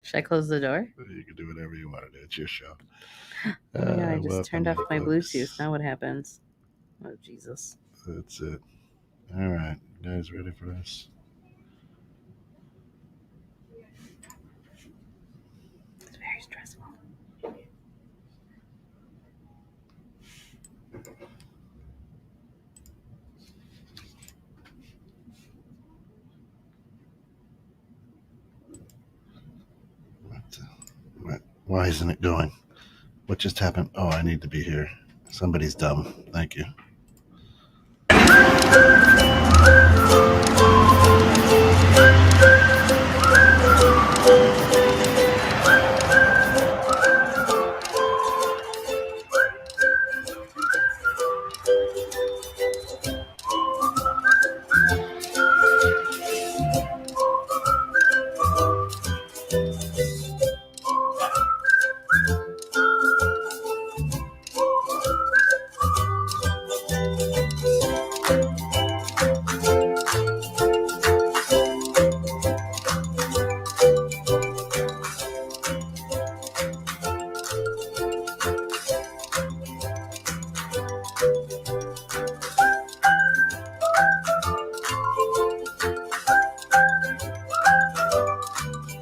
Should I close the door? You can do whatever you want to do. It's your show. Oh, yeah, I just turned off welcome, my folks. Bluetooth. Now what happens? Oh, Jesus. That's it. All right. You guys ready for this? It's very stressful. Why isn't it going? What just happened? Oh, I need to be here. Somebody's dumb. Thank you.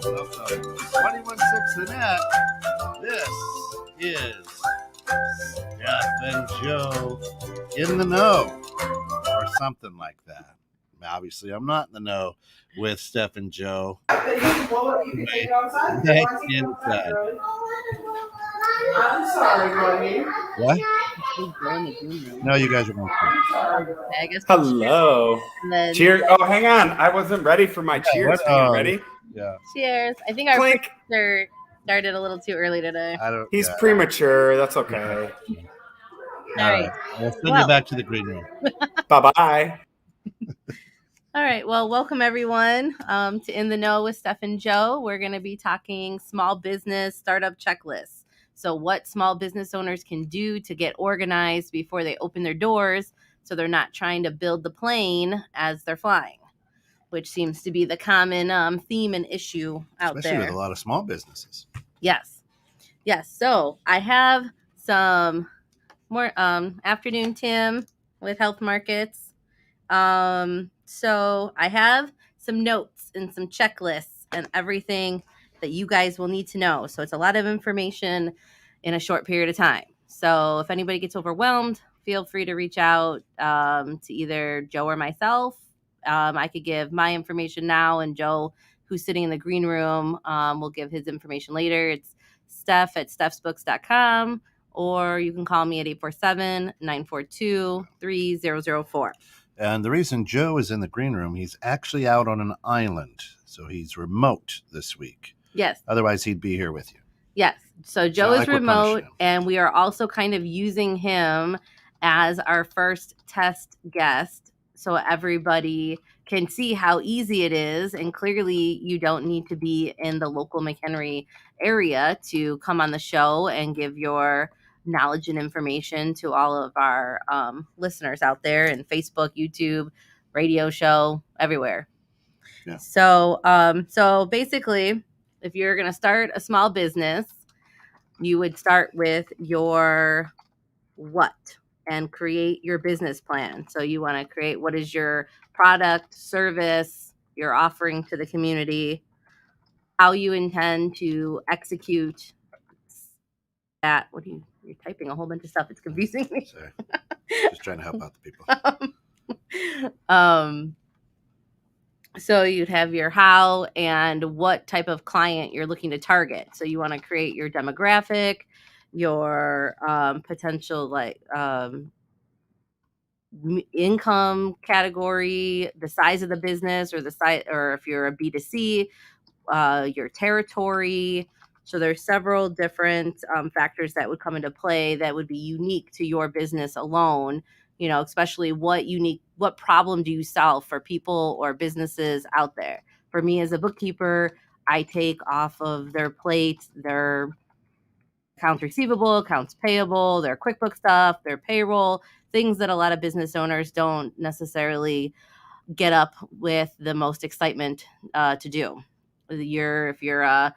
Welcome to 216 The Net. This is Steph and Joe in the know, or something like that. Obviously, I'm not in the know with Steph and Joe. I'm sorry, Rodney. What? Go in the green room. No, you guys are going to. I guess Hello. and then Cheers. Oh, hang on. I wasn't ready for my cheers. what- Hang on, ready? Yeah. cheers. I think our Clink. producer started a little too early today. I don't. He's yeah. premature. That's okay. All right. We'll send Well. you back to the green room. Bye-bye. All right. Well, welcome everyone to In the Know with Steph and Joe. We're going to be talking small business startup checklists. So what small business owners can do to get organized before they open their doors so they're not trying to build the plane as they're flying, which seems to be the common theme and issue out Especially there. with a lot of small businesses. Yes. So I have some more afternoon Tim with Health Markets. So I have some notes and some checklists and everything that you guys will need to know. So it's a lot of information in a short period of time. So if anybody gets overwhelmed, feel free to reach out to either Joe or myself. I could give my information now, and Joe, who's sitting in the green room, will give his information later. It's Steph@stephsbooks.com, or you can call me at 847-942-3004. And the reason Joe is in the green room, he's actually out on an island. So he's remote this week. Yes. Otherwise, he'd be here with you. Yes. So Joe not is like we're remote, punishing him. and we are also kind of using him as our first test guest so everybody can see how easy it is. And clearly, you don't need to be in the local McHenry area to come on the show and give your knowledge and information to all of our listeners out there in Facebook, YouTube, radio show, everywhere. Yeah. So basically, if you're going to start a small business, you would start with your what and create your business plan. So you want to create what is your product, service, you're offering to the community, how you intend to execute that. You're typing a whole bunch of stuff. It's confusing me. Sorry. Just trying to help out the people. So you'd have your how and what type of client you're looking to target. So you want to create your demographic, your potential income category, the size of the business, or the size, or if you're a B2C, your territory. So there's several different factors that would come into play that would be unique to your business alone. You know, especially what problem do you solve for people or businesses out there? For me as a bookkeeper, I take off of their plate their accounts receivable, accounts payable, their QuickBooks stuff, their payroll, things that a lot of business owners don't necessarily get up with the most excitement to do. If you're a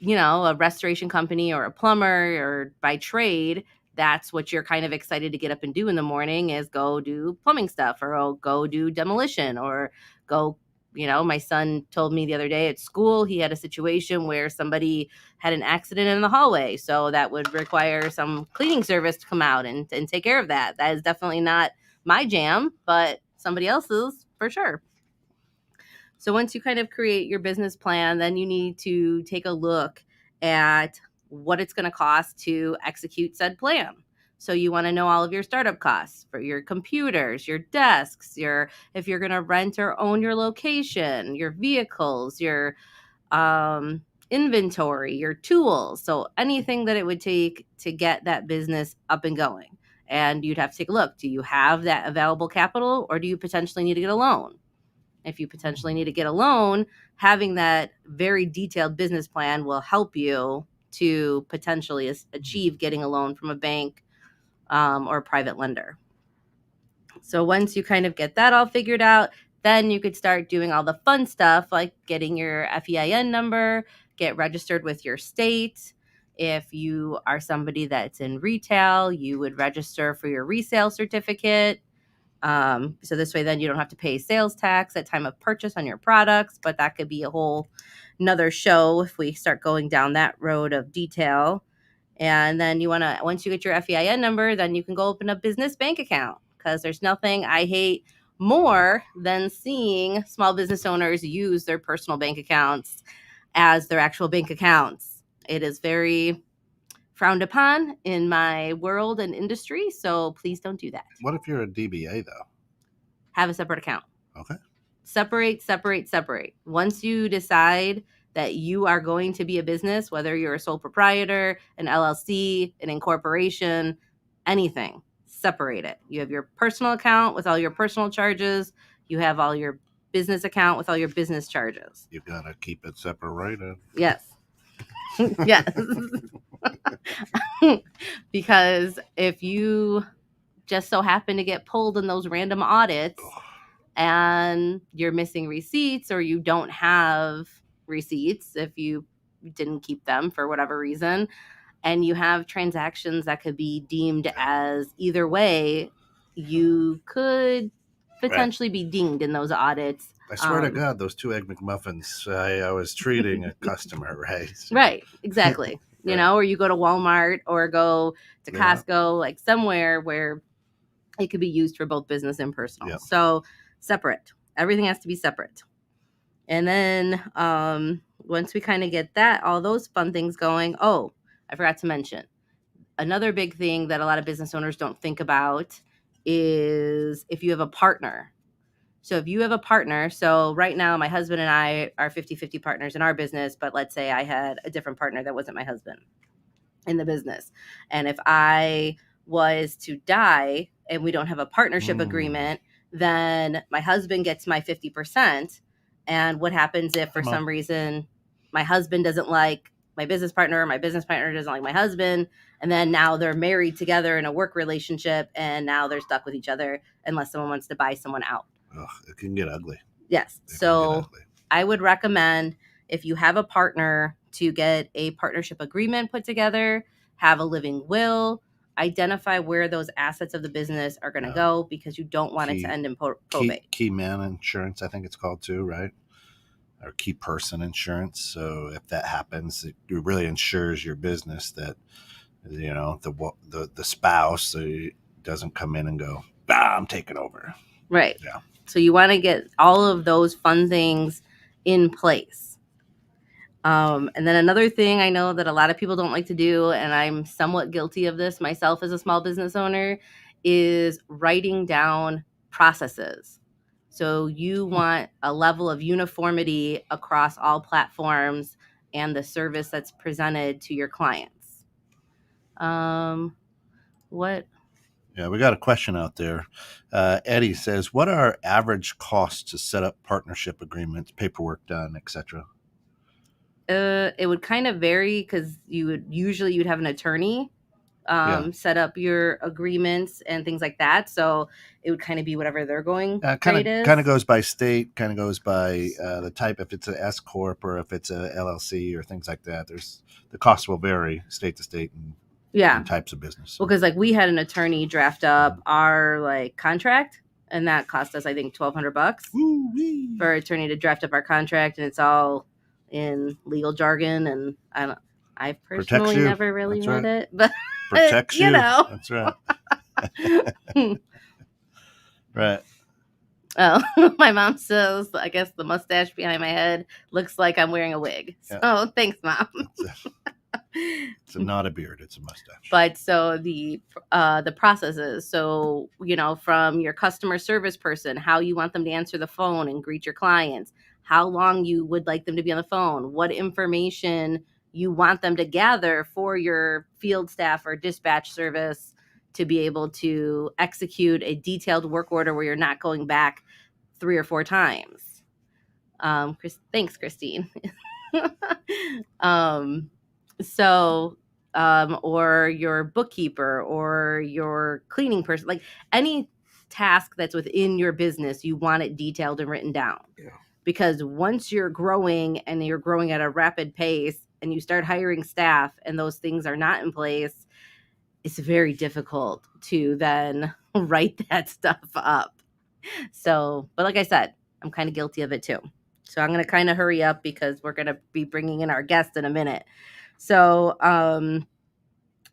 a restoration company or a plumber or by trade, that's what you're kind of excited to get up and do in the morning is go do plumbing stuff or go do demolition or go. My son told me the other day at school, he had a situation where somebody had an accident in the hallway. So that would require some cleaning service to come out and take care of that. That is definitely not my jam, but somebody else's for sure. So once you kind of create your business plan, then you need to take a look at what it's going to cost to execute said plan. So you want to know all of your startup costs for your computers, your desks, if you're going to rent or own your location, your vehicles, your inventory, your tools. So anything that it would take to get that business up and going. And you'd have to take a look. Do you have that available capital or do you potentially need to get a loan? If you potentially need to get a loan, having that very detailed business plan will help you to potentially achieve getting a loan from a bank or a private lender. So once you kind of get that all figured out, then you could start doing all the fun stuff like getting your FEIN number, get registered with your state. If you are somebody that's in retail, you would register for your resale certificate. So this way, then you don't have to pay sales tax at time of purchase on your products, but that could be a whole another show if we start going down that road of detail. And then once you get your FEIN number, then you can go open a business bank account because there's nothing I hate more than seeing small business owners use their personal bank accounts as their actual bank accounts. It is very frowned upon in my world and industry, so please don't do that. What if you're a DBA though? Have a separate account. Okay. Separate. Once you decide that you are going to be a business, whether you're a sole proprietor, an LLC, an incorporation, anything, separate it. You have your personal account with all your personal charges. You have all your business account with all your business charges. You gotta keep it separated. Yes. Yes. Because if you just so happen to get pulled in those random audits and you're missing receipts or you don't have receipts if you didn't keep them for whatever reason, and you have transactions that could be deemed as either way, you could potentially be dinged in those audits. I swear to God, those 2 Egg McMuffins, I was treating a customer, right? Right, exactly. Or you go to Walmart or go to Costco, like somewhere where it could be used for both business and personal. Yep. So separate. Everything has to be separate. And then once we kind of get all those fun things going, I forgot to mention, another big thing that a lot of business owners don't think about is if you have a partner. So if you have a partner, so right now my husband and I are 50-50 partners in our business, but let's say I had a different partner that wasn't my husband in the business. And if I was to die and we don't have a partnership agreement, then my husband gets my 50%. And what happens if for some reason my husband doesn't like my business partner, or my business partner doesn't like my husband, and then now they're married together in a work relationship and now they're stuck with each other unless someone wants to buy someone out. It can get ugly. Yes. So I would recommend if you have a partner to get a partnership agreement put together, have a living will, identify where those assets of the business are going to go because you don't want it to end in probate. Key man insurance, I think it's called too, right? Or key person insurance. So if that happens, it really insures your business that the spouse doesn't come in and go, I'm taking over. Right. Yeah. So you want to get all of those fun things in place. And then another thing I know that a lot of people don't like to do, and I'm somewhat guilty of this myself as a small business owner, is writing down processes. So you want a level of uniformity across all platforms and the service that's presented to your clients. Yeah, we got a question out there. Eddie says, what are average costs to set up partnership agreements, paperwork done, etc.? It would kind of vary because you'd have an attorney set up your agreements and things like that. So it would kind of be whatever their going rate is. Kind of goes by state, kind of goes by the type, if it's an S corp or if it's a LLC or things like that. The costs will vary state to state and types of business. Well, because like we had an attorney draft up our like contract, and that cost us I think $1,200 for an attorney to draft up our contract, and it's all in legal jargon, and I personally never really read it, but protects you. That's right. Right. Oh, my mom says, I guess the mustache behind my head looks like I'm wearing a wig. So thanks, Mom. It's not a beard, it's a mustache. But so the processes, so, from your customer service person, how you want them to answer the phone and greet your clients, how long you would like them to be on the phone, what information you want them to gather for your field staff or dispatch service to be able to execute a detailed work order where you're not going back 3 or 4 times. Thanks, Christine. Or your bookkeeper or your cleaning person, like any task that's within your business, you want it detailed and written down. Yeah. Because once you're growing and you're growing at a rapid pace and you start hiring staff and those things are not in place, it's very difficult to then write that stuff up. So, but like I said, I'm kind of guilty of it too. So I'm going to kind of hurry up because we're going to be bringing in our guest in a minute. So,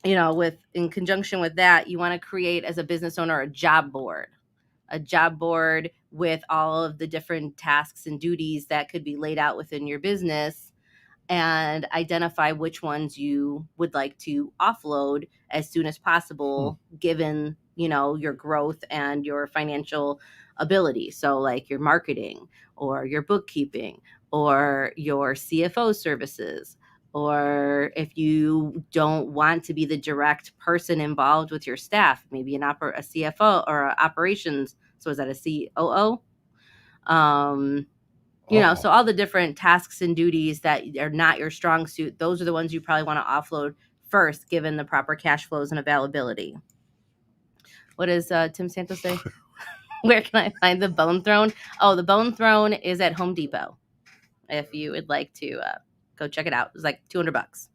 in conjunction with that, you want to create as a business owner a job board with all of the different tasks and duties that could be laid out within your business, and identify which ones you would like to offload as soon as possible, given, your growth and your financial ability. So like your marketing or your bookkeeping or your CFO services, or if you don't want to be the direct person involved with your staff, maybe a CFO or operations. So is that a COO? So all the different tasks and duties that are not your strong suit, those are the ones you probably want to offload first, given the proper cash flows and availability. What does Tim Santos say? Where can I find the Bone Throne? Oh, the Bone Throne is at Home Depot. If you would like to go check it out. It's like $200.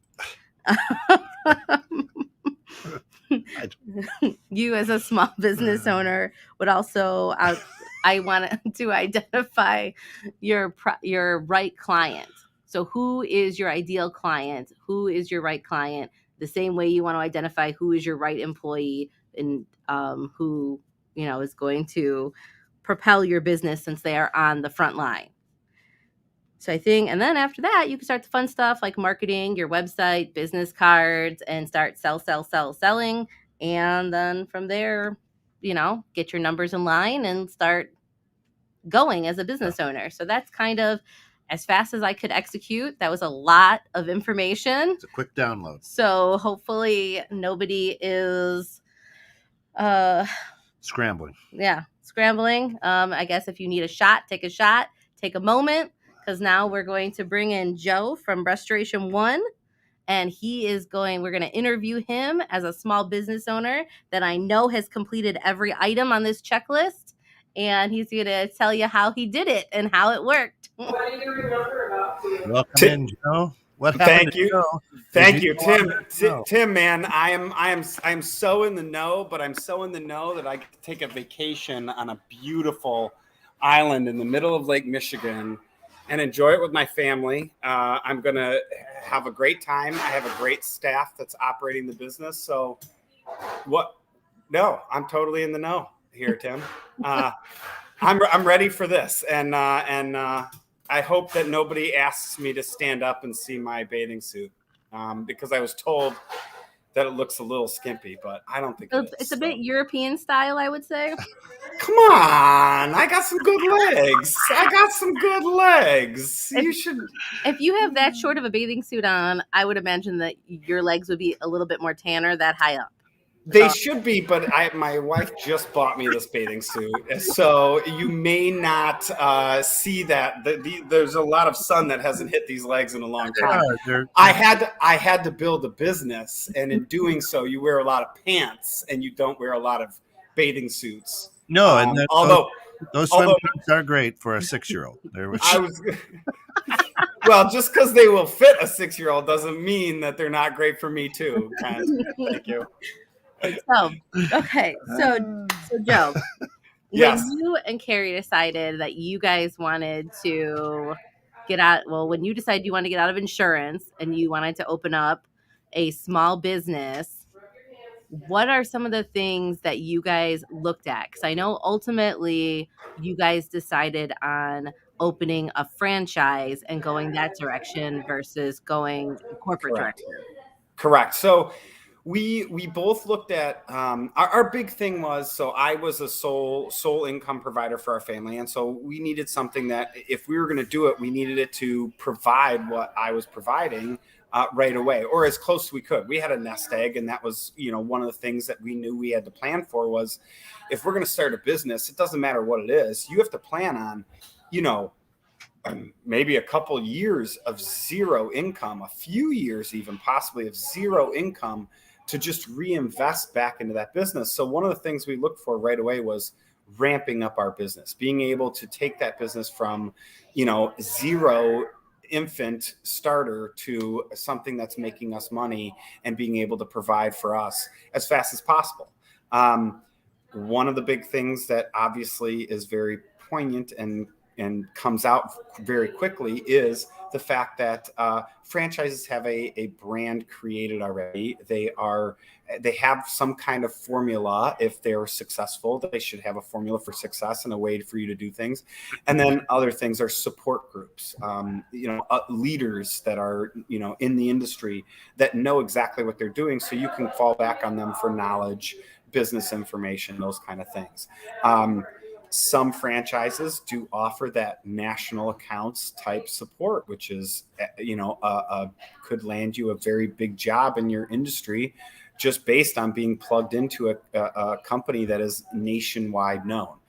You as a small business owner would also, I want to identify your right client. So who is your ideal client? Who is your right client? The same way you want to identify who is your right employee and who, is going to propel your business since they are on the front line. So I think, and then after that, you can start the fun stuff like marketing, your website, business cards, and start selling. And then from there, get your numbers in line and start going as a business owner. So that's kind of as fast as I could execute. That was a lot of information. It's a quick download. So hopefully nobody is scrambling. Yeah, scrambling. I guess if you need a shot, take a moment. Because now we're going to bring in Joe from Restoration One, and we're going to interview him as a small business owner that I know has completed every item on this checklist, and he's going to tell you how he did it and how it worked. What do you remember about you? Welcome in, Joe. What happened to Joe? Thank you, Tim. Tim, man, I'm so in the know, but I'm so in the know that I get to take a vacation on a beautiful island in the middle of Lake Michigan and enjoy it with my family. I'm going to have a great time. I have a great staff that's operating the business. So I'm totally in the know here, Tim. I'm ready for this. And I hope that nobody asks me to stand up and see my bathing suit because I was told that it looks a little skimpy, but I don't think it's a bit European style, I would say. Come on, I got some good legs. If you have that short of a bathing suit on, I would imagine that your legs would be a little bit more tanner that high up. They should be, but my wife just bought me this bathing suit, so you may not see that. There's a lot of sun that hasn't hit these legs in a long They time. are. They're I had to build a business, and in doing so, you wear a lot of pants, and you don't wear a lot of bathing suits. no, and Although those although swimsuits are great for a 6-year-old. I was well, just because they will fit a 6-year-old doesn't mean that they're not great for me too. Kent. Thank you. So, okay. So Joe, when Yes. you and Carrie decided that you guys wanted to get out, well, when you decided you wanted to get out of insurance and you wanted to open up a small business, what are some of the things that you guys looked at? Because I know ultimately you guys decided on opening a franchise and going that direction versus going a corporate Correct. direction. Correct. So we both looked at our big thing was, so I was a sole income provider for our family, and so we needed something that if we were going to do it, we needed it to provide what I was providing right away, or as close as we could. We had a nest egg, and that was one of the things that we knew we had to plan for was if we're going to start a business, it doesn't matter what it is, you have to plan on maybe a couple years of zero income, a few years even possibly of zero income to just reinvest back into that business. So one of the things we looked for right away was ramping up our business, being able to take that business from, zero infant starter to something that's making us money and being able to provide for us as fast as possible. One of the big things that obviously is very poignant and comes out very quickly is the fact that franchises have a brand created already. They have some kind of formula. If they're successful, they should have a formula for success and a way for you to do things. And then other things are support groups, leaders that are in the industry that know exactly what they're doing, so you can fall back on them for knowledge, business information, those kind of things. Some franchises do offer that national accounts type support, which is, could land you a very big job in your industry just based on being plugged into a company that is nationwide known.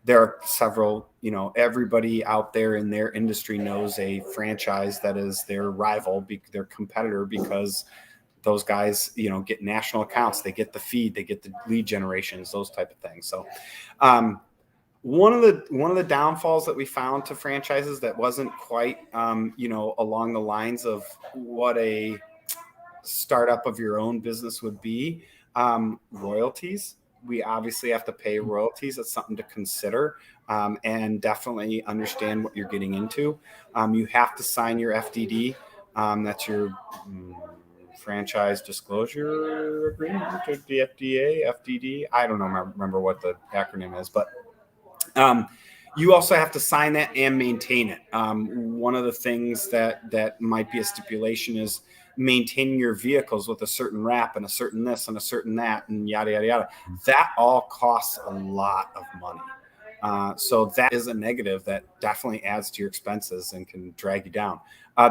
There are several, everybody out there in their industry knows a franchise that is their rival, their competitor, because those guys, get national accounts, they get the feed, they get the lead generations, those type of things. So, one of the downfalls that we found to franchises that wasn't quite, along the lines of what a startup of your own business would be, royalties. We obviously have to pay royalties. That's something to consider, and definitely understand what you're getting into. You have to sign your FDD. That's your franchise disclosure agreement, to the FDA, FDD. I don't know, remember what the acronym is, but you also have to sign that and maintain it. One of the things that might be a stipulation is maintaining your vehicles with a certain wrap and a certain this and a certain that and yada, yada, yada. That all costs a lot of money. So that is a negative that definitely adds to your expenses and can drag you down.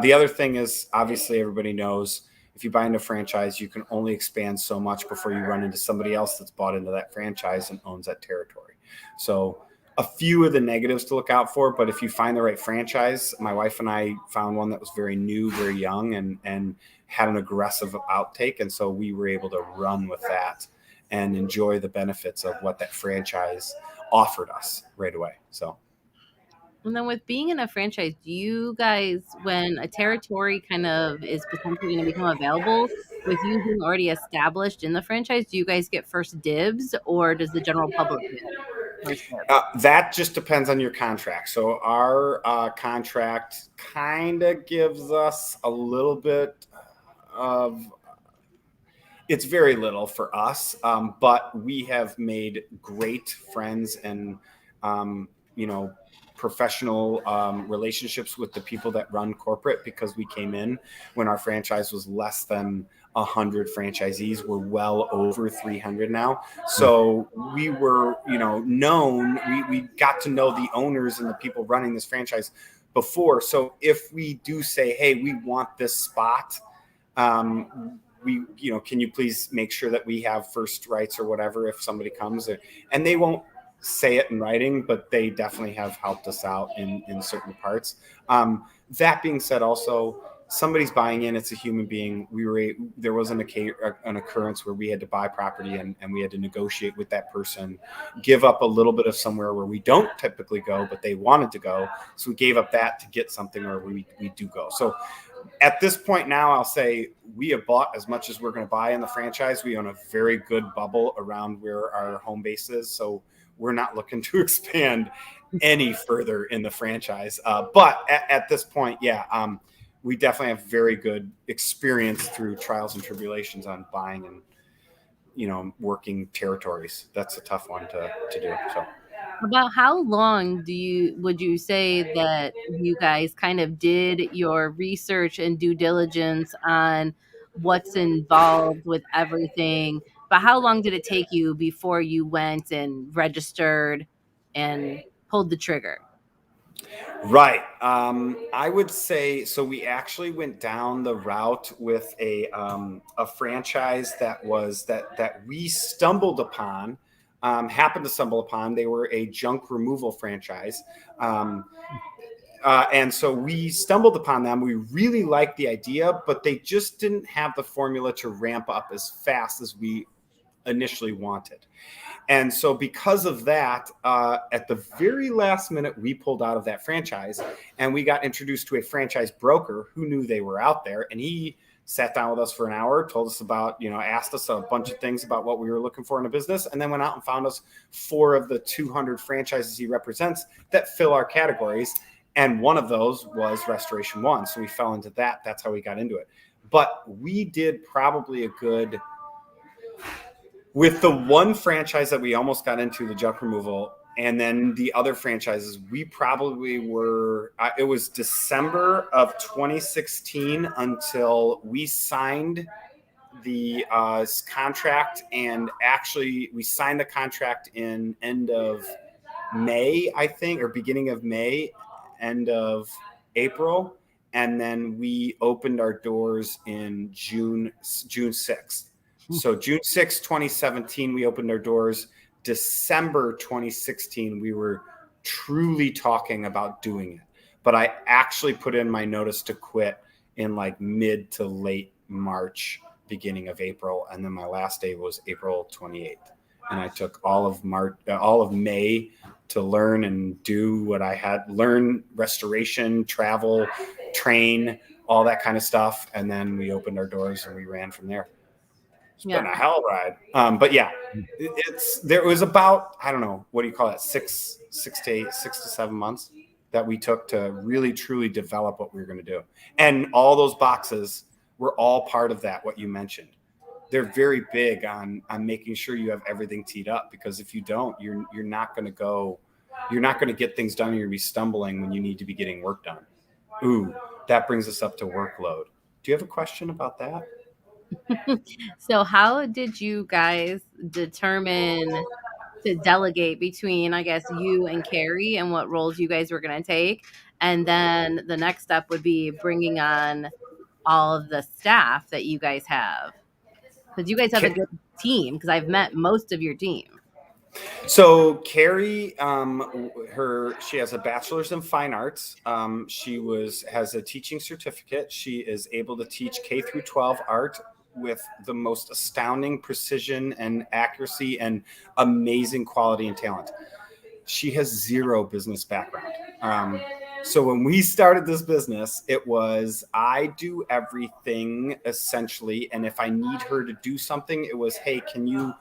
The other thing is, obviously, everybody knows if you buy into a franchise, you can only expand so much before you run into somebody else that's bought into that franchise and owns that territory. So a few of the negatives to look out for, but if you find the right franchise, my wife and I found one that was very new, very young, and had an aggressive outtake. And so we were able to run with that and enjoy the benefits of what that franchise offered us right away. So. And then with being in a franchise, do you guys, when a territory kind of is potentially going to become available, with you being already established in the franchise, do you guys get first dibs, or does the general public get first dibs? That just depends on your contract. So our contract kind of gives us a little bit of, it's very little for us, but we have made great friends and, professional relationships with the people that run corporate, because we came in when our franchise was less than 100 franchisees. We're well over 300 now. So we were, known. We got to know the owners and the people running this franchise before. So if we do say, hey, we want this spot, can you please make sure that we have first rights or whatever if somebody comes, and they won't say it in writing, but they definitely have helped us out in certain parts. That being said, also, somebody's buying in, it's a human being. There was an occurrence where we had to buy property, and we had to negotiate with that person, give up a little bit of somewhere where we don't typically go, but they wanted to go. So we gave up that to get something where we do go. So at this point now, I'll say we have bought as much as we're going to buy in the franchise. We own a very good bubble around where our home base is. So we're not looking to expand any further in the franchise. But at this point, we definitely have very good experience through trials and tribulations on buying and, working territories. That's a tough one to do. So. About how long would you say that you guys kind of did your research and due diligence on what's involved with everything? But how long did it take you before you went and registered and pulled the trigger? Right. I would say so. We actually went down the route with a franchise that we stumbled upon, happened to stumble upon. They were a junk removal franchise. And so we stumbled upon them. We really liked the idea, but they just didn't have the formula to ramp up as fast as we initially wanted. And so because of that, at the very last minute, we pulled out of that franchise, and we got introduced to a franchise broker who knew they were out there. And he sat down with us for an hour, told us about, asked us a bunch of things about what we were looking for in a business, and then went out and found us 4 of the 200 franchises he represents that fill our categories. And one of those was Restoration One. So we fell into that. That's how we got into it. But we did probably a good, with the one franchise that we almost got into, the junk removal, and then the other franchises, we probably were, it was December of 2016 until we signed the contract. And actually, we signed the contract in end of May, I think, or beginning of May, end of April. And then we opened our doors in June 6th. So June 6th, 2017, we opened our doors. December 2016, we were truly talking about doing it. But I actually put in my notice to quit in like mid to late March, beginning of April. And then my last day was April 28th. And I took all of May to learn and do what I had learn: restoration, travel, train, all that kind of stuff. And then we opened our doors and we ran from there. It's been a hell ride. But yeah, there was about, I don't know, what do you call it? 6 to 7 months that we took to really truly develop what we were going to do. And all those boxes were all part of that, what you mentioned. They're very big on making sure you have everything teed up, because if you don't, you're not going to get things done. You're going to be stumbling when you need to be getting work done. Ooh, that brings us up to workload. Do you have a question about that? So how did you guys determine to delegate between, I guess, you and Carrie and what roles you guys were going to take? And then the next step would be bringing on all of the staff that you guys have. Because you guys have a good team, because I've met most of your team. So Carrie, she has a bachelor's in fine arts. She has a teaching certificate. She is able to teach K through 12 art with the most astounding precision and accuracy and amazing quality and talent. She has 0 business background. So when we started this business, it was, I do everything essentially. And if I need her to do something, it was, hey, can you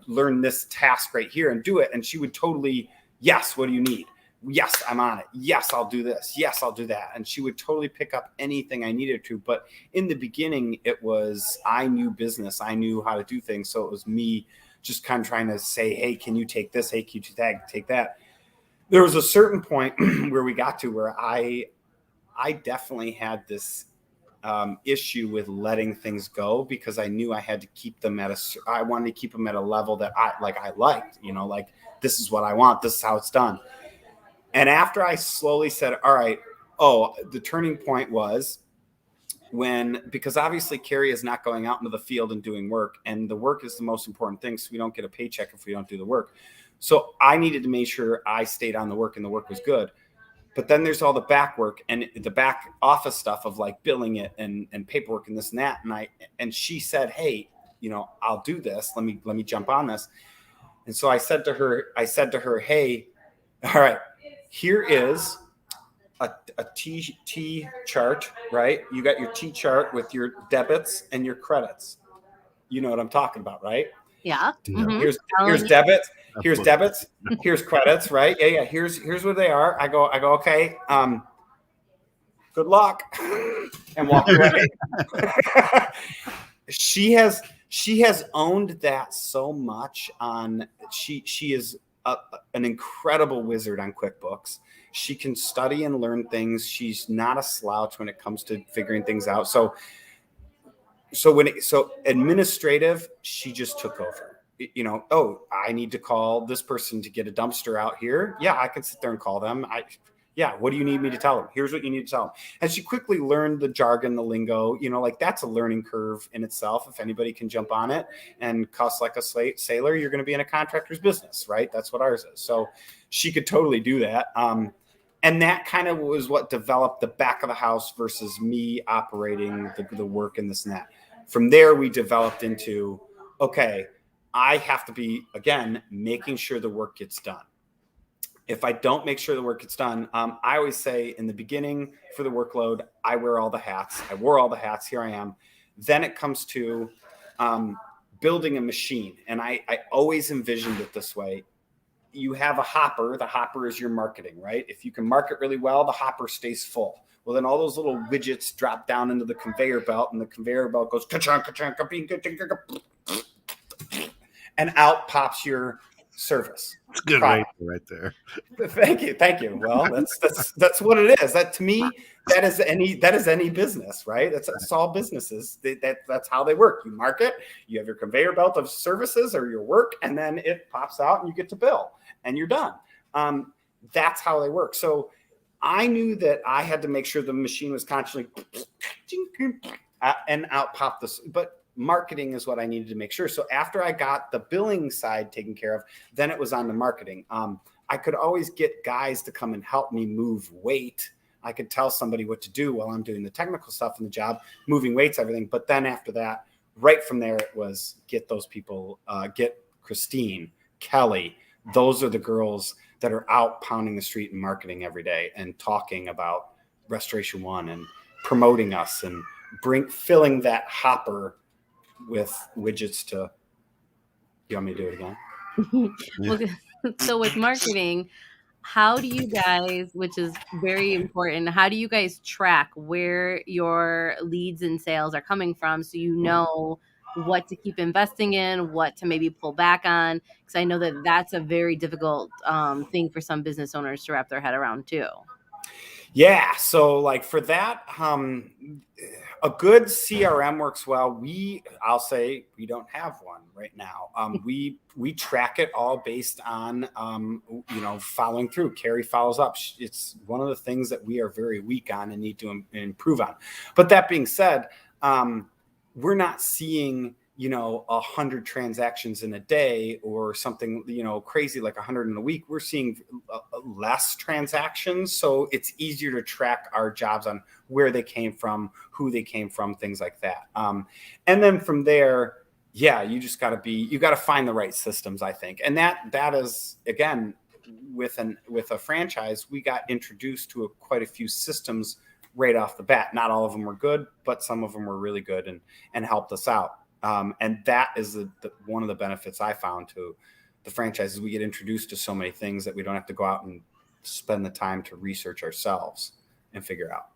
learn this task right here and do it? And she would totally, yes, what do you need? Yes, I'm on it. Yes, I'll do this. Yes, I'll do that. And she would totally pick up anything I needed to. But in the beginning, it was, I knew business. I knew how to do things. So it was me just kind of trying to say, hey, can you take this? Hey, can you take that? There was a certain point where we got to where I definitely had this issue with letting things go, because I knew I had to keep them I wanted to keep them at a level that I liked, like, this is what I want. This is how it's done. And after I slowly said, all right, the turning point was because obviously Carrie is not going out into the field and doing work, and the work is the most important thing. So we don't get a paycheck if we don't do the work. So I needed to make sure I stayed on the work and the work was good. But then there's all the back work and the back office stuff of like billing it and paperwork and this and that. And she said, hey, I'll do this. Let me jump on this. And so I said to her, hey, all right, here is a T chart, right? You got your T chart with your debits and your credits. You know what I'm talking about, right? Yeah. Mm-hmm. Here's debits, here's credits, right? Yeah. Here's where they are. I go, okay. Good luck, and walk away. She has owned that so much on. She is an incredible wizard on QuickBooks. She can study and learn things. She's not a slouch when it comes to figuring things out. So administrative, she just took over. Oh, I need to call this person to get a dumpster out here. Yeah, I can sit there and call them. What do you need me to tell them? Here's what you need to tell them. And she quickly learned the jargon, the lingo, like that's a learning curve in itself. If anybody can jump on it and cuss like a sailor, you're going to be in a contractor's business, right? That's what ours is. So she could totally do that. And that kind of was what developed the back of the house versus me operating the work and this and that. From there, we developed into, okay, I have to be, again, making sure the work gets done. If I don't make sure the work gets done, I always say in the beginning for the workload, I wear all the hats. I wore all the hats. Here I am. Then it comes to building a machine. And I always envisioned it this way. You have a hopper. The hopper is your marketing, right? If you can market really well, the hopper stays full. Well, then all those little widgets drop down into the conveyor belt, and the conveyor belt goes ka-chunk, ka-chunk, and out pops your service. It's good right there. Thank you. Well, that's what it is. That to me, that is any business, right? That's all businesses. That's how they work. You market, you have your conveyor belt of services or your work, and then it pops out and you get to bill and you're done. That's how they work. So I knew that I had to make sure the machine was constantly and out pop this, but marketing is what I needed to make sure. So after I got the billing side taken care of, then it was on the marketing. I could always get guys to come and help me move weight. I could tell somebody what to do while I'm doing the technical stuff in the job, moving weights, everything. But then after that, right from there, it was get those people, get Christine, Kelly. Those are the girls that are out pounding the street and marketing every day and talking about Restoration One and promoting us and filling that hopper with widgets to. You want me to do it again? Well, so with marketing, how do you guys, which is very important, how do you guys track where your leads and sales are coming from so you know what to keep investing in, what to maybe pull back on? Because I know that that's a very difficult thing for some business owners to wrap their head around too. Yeah. So like for that, a good CRM works well. I'll say we don't have one right now. We track it all based on, following through. Carrie follows up. It's one of the things that we are very weak on and need to improve on. But that being said, we're not seeing, 100 transactions in a day or something, crazy like 100 in a week. We're seeing less transactions. So it's easier to track our jobs on where they came from, who they came from, things like that. And then from there, you just got to find the right systems, I think. And that is, again, with a franchise, we got introduced to quite a few systems right off the bat. Not all of them were good, but some of them were really good and helped us out. And that is one of the benefits I found to the franchise is we get introduced to so many things that we don't have to go out and spend the time to research ourselves and figure out.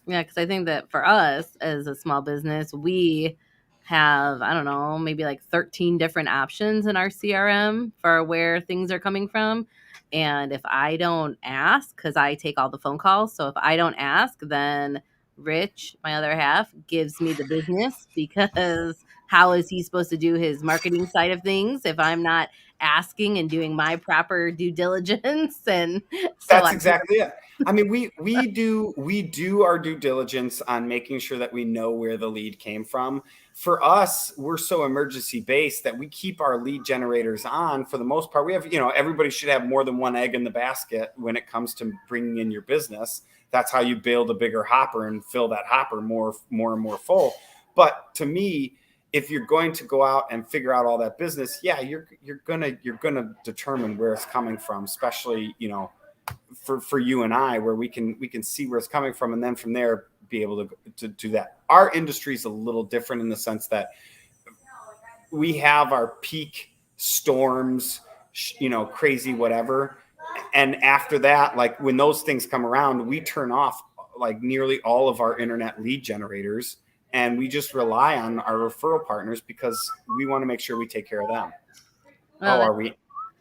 Yeah, because I think that for us as a small business, we have, I don't know, maybe like 13 different options in our CRM for where things are coming from. And if I don't ask, because I take all the phone calls, so if I don't ask, then Rich, my other half, gives me the business because how is he supposed to do his marketing side of things if I'm not asking and doing my proper due diligence. And so That's exactly it. I mean, we do our due diligence on making sure that we know where the lead came from. For us, we're so emergency based that we keep our lead generators on for the most part. We have, everybody should have more than one egg in the basket when it comes to bringing in your business. That's how you build a bigger hopper and fill that hopper more and more full. But to me, if you're going to go out and figure out all that business, yeah, you're gonna determine where it's coming from, especially for you and I, where we can see where it's coming from, and then from there be able to do that. Our industry is a little different in the sense that we have our peak storms, crazy whatever, and after that, like when those things come around, we turn off like nearly all of our internet lead generators, and we just rely on our referral partners because we want to make sure we take care of them. well,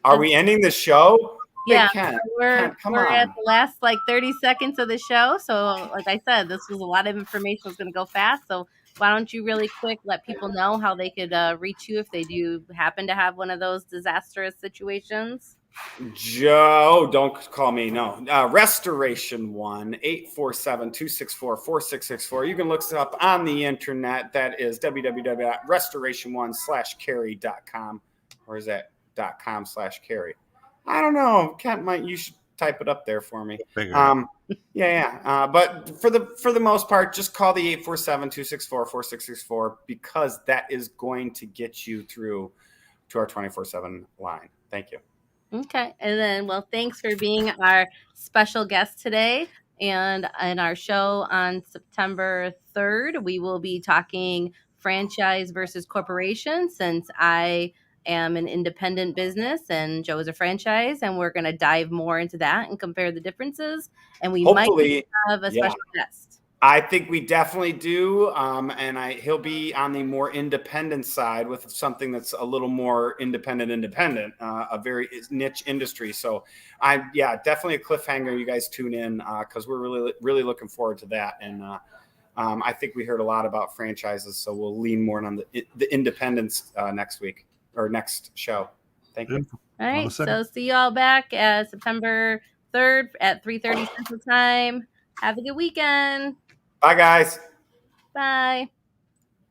Are we ending the show? yeah, Hey, Kent, come we're at on. the last like 30 seconds of the show. So like I said, this was a lot of information, was going to go fast. So why don't you really quick let people know how they could reach you if they do happen to have one of those disastrous situations? Joe, don't call me. No. Restoration One, 847-264-4664. You can look us up on the internet. That is www.restoration1/carry.com. Or is that .com/carry? I don't know. Kent, you should type it up there for me. Yeah. But for the most part, just call the 847-264-4664 because that is going to get you through to our 24/7 line. Thank you. Okay. And then, well, thanks for being our special guest today. And in our show on September 3rd, we will be talking franchise versus corporation, since I am an independent business and Joe is a franchise. And we're going to dive more into that and compare the differences. And we might Hopefully, have a special guest. I think we definitely do, and he'll be on the more independent side with something that's a little more independent, a very niche industry. So, definitely a cliffhanger. You guys tune in because we're really looking forward to that. And I think we heard a lot about franchises, so we'll lean more on the independents next week or next show. Thank you. All right, so see you all back September 3rd at 3:30 Central Time. Have a good weekend. Bye, guys. Bye.